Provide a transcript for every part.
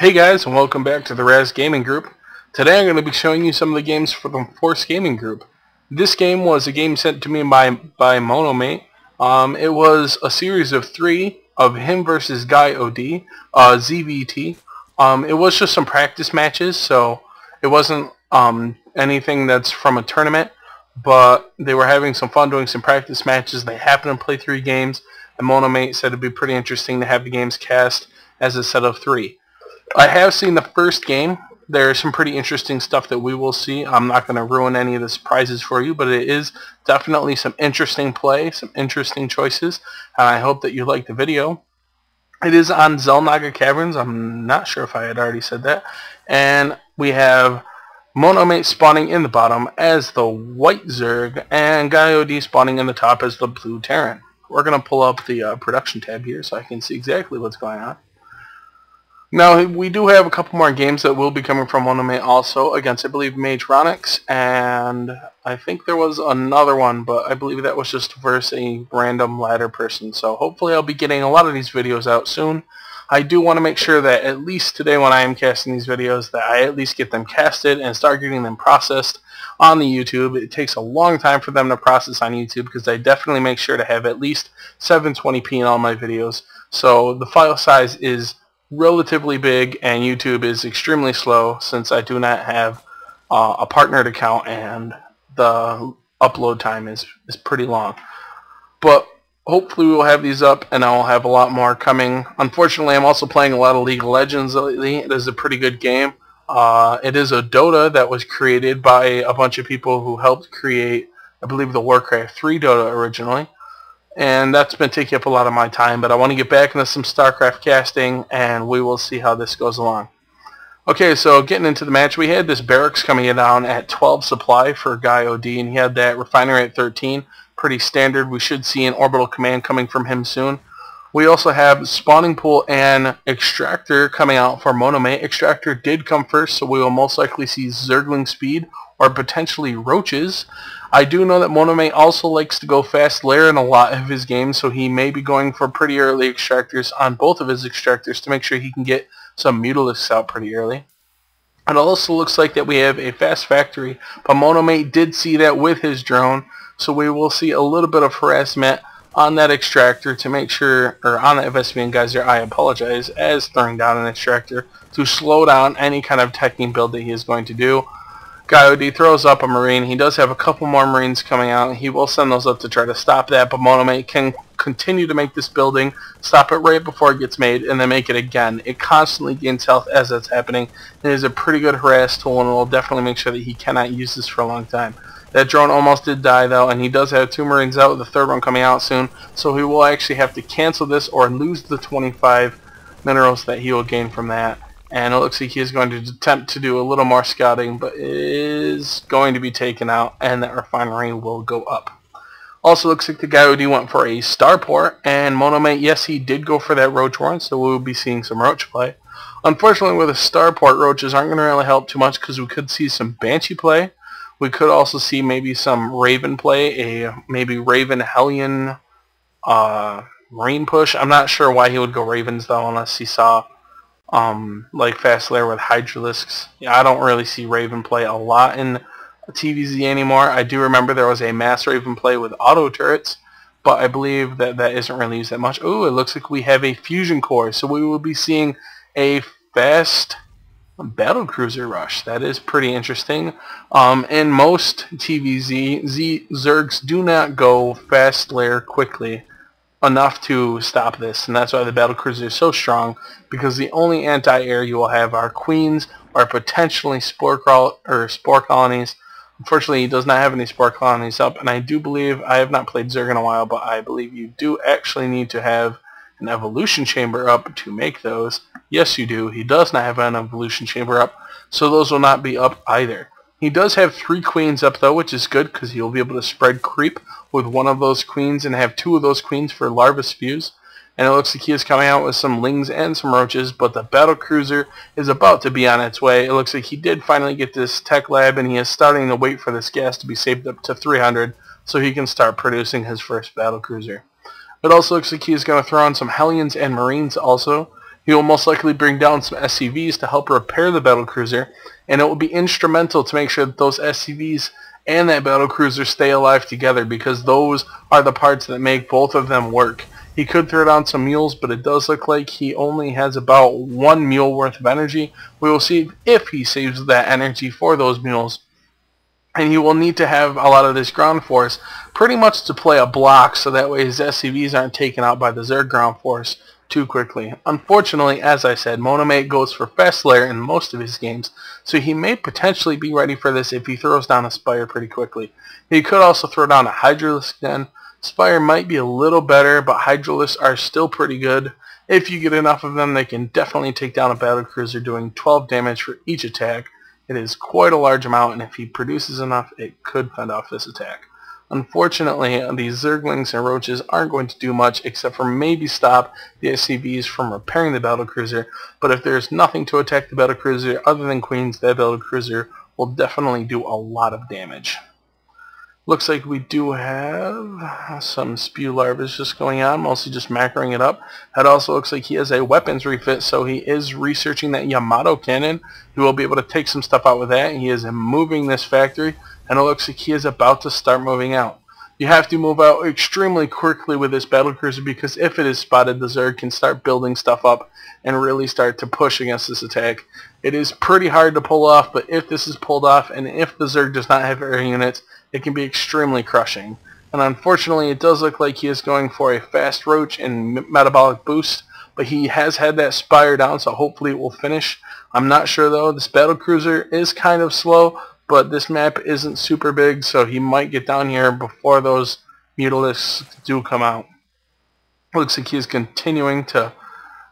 Hey guys, and welcome back to the Raz Gaming Group. Today I'm going to be showing you some of the games for the Force Gaming Group. This game was a game sent to me by Monomate. It was a series of 3 of him versus guyOD, ZVT. It was just some practice matches, so it wasn't anything that's from a tournament, but they were having some fun doing some practice matches. They happened to play 3 games, and Monomate said it'd be pretty interesting to have the games cast as a set of 3. I have seen the first game. There's some pretty interesting stuff that we will see. I'm not going to ruin any of the surprises for you, but it is definitely some interesting play, some interesting choices, and I hope that you like the video. It is on Xelnaga Caverns. I'm not sure if I had already said that. And we have Monomate spawning in the bottom as the white Zerg, and guyOD spawning in the top as the blue Terran. We're going to pull up the production tab here so I can see exactly what's going on. Now, we do have a couple more games that will be coming from Monomate also against, I believe, Mage Ronix, and I think there was another one, but I believe that was just versus a random ladder person. So hopefully I'll be getting a lot of these videos out soon. I do want to make sure that at least today when I am casting these videos that I at least get them casted and start getting them processed on the YouTube. It takes a long time for them to process on YouTube because I definitely make sure to have at least 720p in all my videos. So the file size is relatively big, and YouTube is extremely slow since I do not have a partnered account, and the upload time is pretty long. But hopefully we will have these up, and I will have a lot more coming. Unfortunately, I'm also playing a lot of League of Legends lately. It is a pretty good game. It is a Dota that was created by a bunch of people who helped create, I believe, the Warcraft 3 Dota originally. And that's been taking up a lot of my time, but I want to get back into some StarCraft casting, and we will see how this goes along. Okay, so getting into the match, we had this barracks coming down at 12 supply for guyOD, and he had that refinery at 13. Pretty standard. We should see an orbital command coming from him soon. We also have spawning pool and extractor coming out for Monomate. Extractor did come first, so we will most likely see Zergling speed or potentially roaches. I do know that Monomate also likes to go fast layer in a lot of his games, so he may be going for pretty early extractors on both of his extractors to make sure he can get some Mutalisks out pretty early. It also looks like that we have a fast factory, but Monomate did see that with his drone, so we will see a little bit of harassment on that extractor to make sure, or on the FSVN geyser, I apologize, as throwing down an extractor to slow down any kind of teching build that he is going to do. guyOD throws up a Marine. He does have a couple more Marines coming out. He will send those up to try to stop that, but Monomate can continue to make this building, stop it right before it gets made, and then make it again. It constantly gains health as that's happening. It is a pretty good harass tool, and it will definitely make sure that he cannot use this for a long time. That drone almost did die, though, and he does have 2 Marines out with the 3rd one coming out soon, so he will actually have to cancel this or lose the 25 minerals that he will gain from that. And it looks like he is going to attempt to do a little more scouting, but is going to be taken out, and that refinery will go up. Also looks like the guyOD went for a starport, and Monomate, yes, he did go for that roach one, so we will be seeing some roach play. Unfortunately, with a starport, roaches aren't going to really help too much because we could see some Banshee play. We could also see maybe some Raven play, a maybe Raven Hellion Marine push. I'm not sure why he would go Ravens, though, unless he saw like fast layer with Hydralisks. Yeah, I don't really see Raven play a lot in TVZ anymore. I do remember there was a mass Raven play with auto turrets, but I believe that that isn't really used that much. Ooh, it looks like we have a fusion core, so we will be seeing a fast battlecruiser rush. That is pretty interesting. In most TVZ, Zergs do not go fast layer quickly enough to stop this, and that's why the battlecruiser is so strong, because the only anti-air you will have are queens or potentially spore colonies. Unfortunately, he does not have any spore colonies up, and I do believe, I have not played Zerg in a while, but I believe you do actually need to have an evolution chamber up to make those. Yes, you do. He does not have an evolution chamber up, so those will not be up either. He does have 3 queens up, though, which is good because he'll be able to spread creep with one of those queens and have 2 of those queens for larva spews. And it looks like he is coming out with some lings and some roaches, but the battlecruiser is about to be on its way. It looks like he did finally get this tech lab, and he is starting to wait for this gas to be saved up to 300 so he can start producing his first battlecruiser. It also looks like he is going to throw in some Hellions and Marines also. He will most likely bring down some SCVs to help repair the battlecruiser, and it will be instrumental to make sure that those SCVs and that battlecruiser stay alive together, because those are the parts that make both of them work. He could throw down some mules, but it does look like he only has about 1 mule worth of energy. We will see if he saves that energy for those mules. And he will need to have a lot of this ground force pretty much to play a block, so that way his SCVs aren't taken out by the Zerg ground force too quickly. Unfortunately, as I said, Monomate goes for fast layer in most of his games, so he may potentially be ready for this if he throws down a Spire pretty quickly. He could also throw down a Hydralisk then. Spire might be a little better, but Hydralisks are still pretty good. If you get enough of them, they can definitely take down a battlecruiser, doing 12 damage for each attack. It is quite a large amount, and if he produces enough, it could fend off this attack. Unfortunately, these Zerglings and Roaches aren't going to do much except for maybe stop the SCVs from repairing the battlecruiser, but if there's nothing to attack the battlecruiser other than queens, that battlecruiser will definitely do a lot of damage. Looks like we do have some spew larvae just going on, mostly just macroing it up. It also looks like he has a weapons refit, so he is researching that Yamato cannon. He will be able to take some stuff out with that. He is moving this factory, and it looks like he is about to start moving out. You have to move out extremely quickly with this battlecruiser, because if it is spotted, the Zerg can start building stuff up and really start to push against this attack. It is pretty hard to pull off, but if this is pulled off, and if the Zerg does not have air units, it can be extremely crushing. And unfortunately, it does look like he is going for a fast roach and metabolic boost, but he has had that Spire down, so hopefully it will finish. I'm not sure though. This battlecruiser is kind of slow, but this map isn't super big, so he might get down here before those Mutalisks do come out. Looks like he is continuing to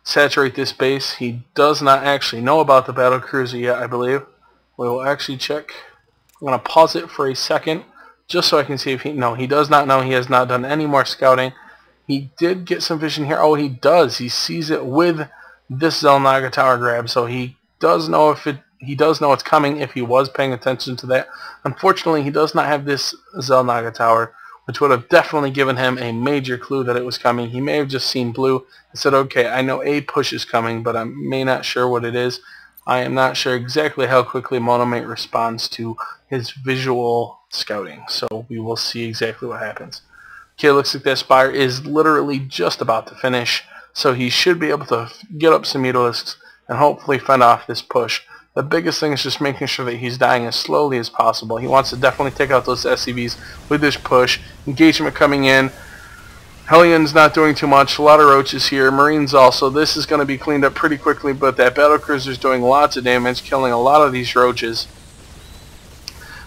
saturate this base. He does not actually know about the battlecruiser yet, I believe. We will actually check. I'm going to pause it for a second just so I can see if he... No, he does not know. He has not done any more scouting. He did get some vision here. Oh, he does. He sees it with this Xel'Naga tower grab, so he does know if it... He does know it's coming if he was paying attention to that. Unfortunately, he does not have this Xel'Naga tower, which would have definitely given him a major clue that it was coming. He may have just seen blue and said, okay, I know a push is coming, but I'm not sure what it is. I am not sure exactly how quickly Monomate responds to his visual scouting, so we will see exactly what happens. Okay, it looks like that Spire is literally just about to finish, so he should be able to get up some Mutalisks and hopefully fend off this push. The biggest thing is just making sure that he's dying as slowly as possible. He wants to definitely take out those SCVs with this push. Engagement coming in. Hellion's not doing too much. A lot of Roaches here. Marines also. This is going to be cleaned up pretty quickly, but that battlecruiser is doing lots of damage, killing a lot of these Roaches.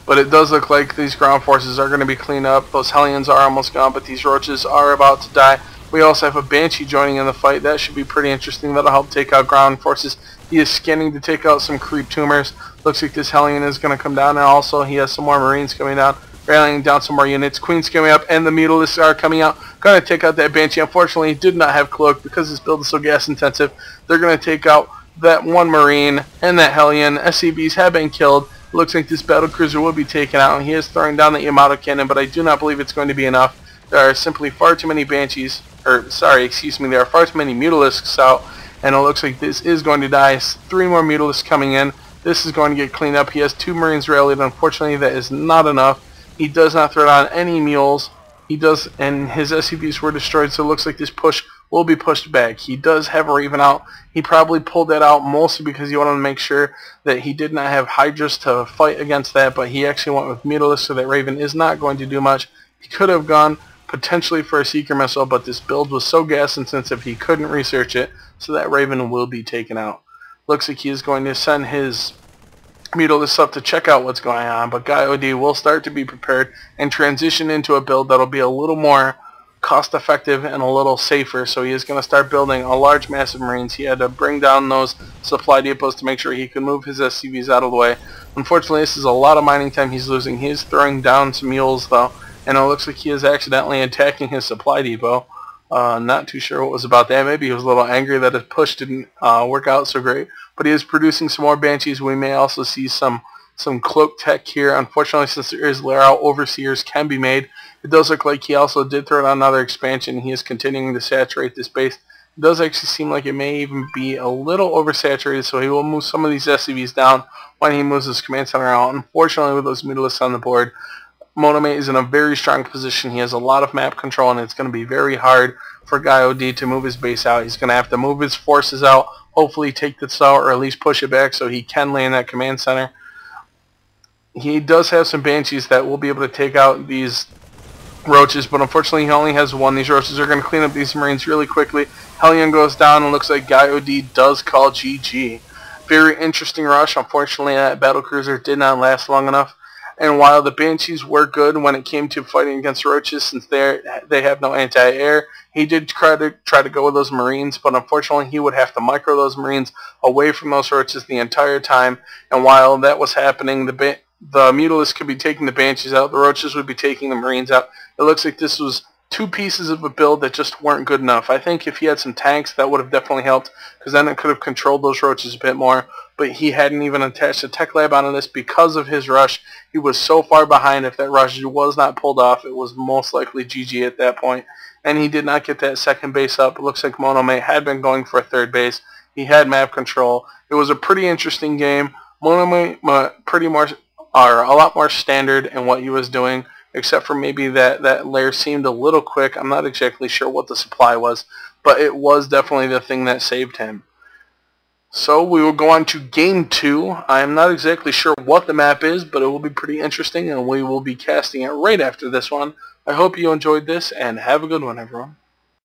But it does look like these ground forces are going to be cleaned up. Those Hellions are almost gone, but these Roaches are about to die. We also have a Banshee joining in the fight. That should be pretty interesting. That'll help take out ground forces. He is scanning to take out some creep tumors. Looks like this Hellion is going to come down, and also he has some more Marines coming down, rallying down some more units. Queen's coming up, and the Mutalisks are coming out. Going to take out that Banshee. Unfortunately, he did not have Cloak because his build is so gas intensive. They're going to take out that one Marine and that Hellion. SCVs have been killed. Looks like this battlecruiser will be taken out, and he is throwing down the Yamato cannon, but I do not believe it's going to be enough. There are simply far too many Banshees, there are far too many Mutalisks out, and it looks like this is going to die. 3 more Mutalisks coming in. This is going to get cleaned up. He has 2 Marines rallied. Unfortunately, that is not enough. He does not throw down any mules. He does, and his SCVs were destroyed, so it looks like this push will be pushed back. He does have a Raven out. He probably pulled that out mostly because he wanted to make sure that he did not have Hydras to fight against that, but he actually went with Mutalisks, so that Raven is not going to do much. He could have gone potentially for a Seeker Missile, but this build was so gas intensive he couldn't research it, so that Raven will be taken out. Looks like he is going to send his Mutalisks up to check out what's going on, but guyOD will start to be prepared and transition into a build that'll be a little more cost effective and a little safer. So he is going to start building a large mass of Marines. He had to bring down those supply depots to make sure he could move his SCVs out of the way. Unfortunately, this is a lot of mining time he's losing. He is throwing down some mules though, and it looks like he is accidentally attacking his supply depot. Not too sure what was about that. Maybe he was a little angry that his push didn't work out so great. But he is producing some more Banshees. We may also see some cloak tech here. Unfortunately, since there is lair out, overseers can be made. It does look like he also did throw out another expansion. He is continuing to saturate this base. It does actually seem like it may even be a little oversaturated, so he will move some of these SCVs down when he moves his command center out. Unfortunately, with those mutalisks on the board, Monomate is in a very strong position. He has a lot of map control, and it's going to be very hard for guyOD to move his base out. He's going to have to move his forces out, hopefully take this out, or at least push it back so he can land that command center. He does have some Banshees that will be able to take out these roaches, but unfortunately he only has one. These roaches are going to clean up these Marines really quickly. Hellion goes down, and looks like guyOD does call GG. Very interesting rush. Unfortunately, that battlecruiser did not last long enough. And while the Banshees were good when it came to fighting against roaches, since they have no anti-air, he did try to go with those Marines, but unfortunately he would have to micro those Marines away from those roaches the entire time. And while that was happening, the Mutalisk could be taking the Banshees out, the roaches would be taking the Marines out. It looks like this was two pieces of a build that just weren't good enough. I think if he had some tanks, that would have definitely helped, because then it could have controlled those roaches a bit more. But he hadn't even attached a tech lab onto this because of his rush. He was so far behind. If that rush was not pulled off, it was most likely GG at that point. And he did not get that second base up. It looks like Monomate had been going for a third base. He had map control. It was a pretty interesting game. Monomate pretty much are a lot more standard in what he was doing, except for maybe that lair seemed a little quick. I'm not exactly sure what the supply was, but it was definitely the thing that saved him. So we will go on to game 2. I am not exactly sure what the map is, but it will be pretty interesting, and we will be casting it right after this one. I hope you enjoyed this, and have a good one, everyone.